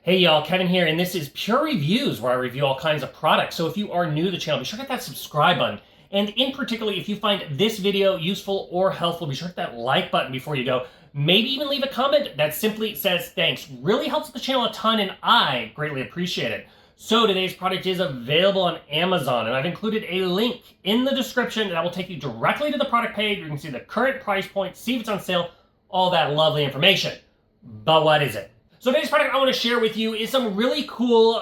Hey y'all, Kevin here, and this is Pure Reviews, where I review all kinds of products. So if you are new to the channel, be sure to hit that subscribe button. And in particular, if you find this video useful or helpful, be sure to hit that like button before you go. Maybe even leave a comment that simply says thanks. Really helps the channel a ton, and I greatly appreciate it. So today's product is available on Amazon, and I've included a link in the description that will take you directly to the product page. You can see the current price point, see if it's on sale, all that lovely information. But what is it? So today's product I want to share with you is some really cool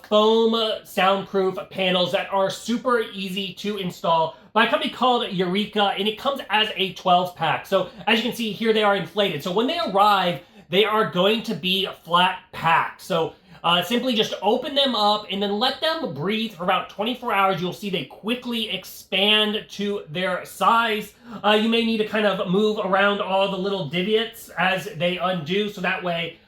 foam soundproof panels that are super easy to install by a company called EEKIYA, and it comes as a 12-pack. So as you can see here, they are inflated. So when they arrive, they are going to be flat packed. So simply just open them up and then let them breathe for about 24 hours. You'll see they quickly expand to their size. You may need to kind of move around all the little divots as they undo, so that way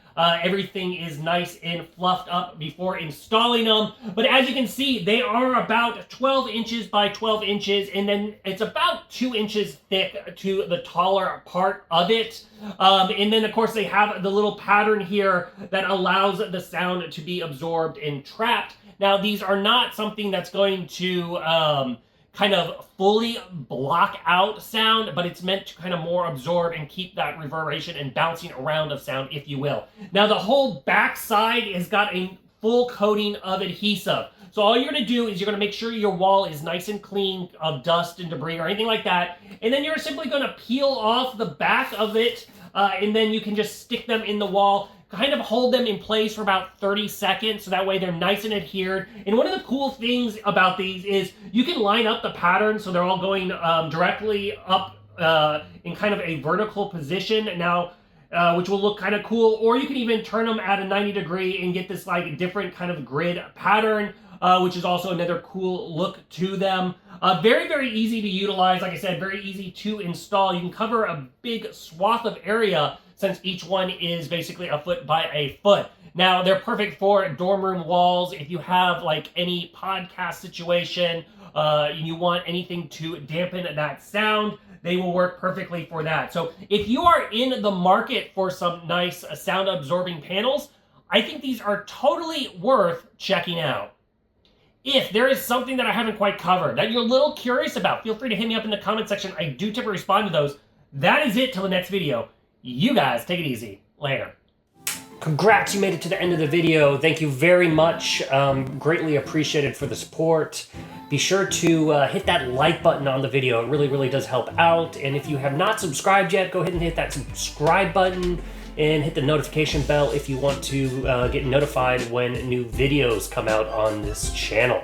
everything is nice and fluffed up before installing them. But as you can see, they are about 12 inches by 12 inches, and then it's about 2 inches thick to the taller part of it. And then, of course, they have the little pattern here that allows the sound to be absorbed and trapped. Now, these are not something that's going to kind of fully block out sound, but it's meant to kind of more absorb and keep that reverberation and bouncing around of sound, if you will. Now, the whole back side has got a full coating of adhesive. So all you're gonna do is you're gonna make sure your wall is nice and clean of dust and debris or anything like that. And then you're simply gonna peel off the back of it, and then you can just stick them in the wall. Kind of hold them in place for about 30 seconds, so that way they're nice and adhered. And one of the cool things about these is you can line up the pattern so they're all going directly up in kind of a vertical position now, which will look kind of cool. Or you can even turn them at a 90-degree and get this like different kind of grid pattern, which is also another cool look to them. Very, very easy to utilize. Like I said, very easy to install. You can cover a big swath of area since each one is basically a foot by a foot. Now, they're perfect for dorm room walls. If you have like any podcast situation, you want anything to dampen that sound, they will work perfectly for that. So if you are in the market for some nice sound absorbing panels, I think these are totally worth checking out. If there is something that I haven't quite covered that you're a little curious about, feel free to hit me up in the comment section. I do tip to respond to those. That is it till the next video. You guys take it easy. Later. Congrats, you made it to the end of the video. Thank you very much. Greatly appreciated for the support. Be sure to hit that like button on the video. It really, really does help out. And if you have not subscribed yet, go ahead and hit that subscribe button and hit the notification bell if you want to get notified when new videos come out on this channel.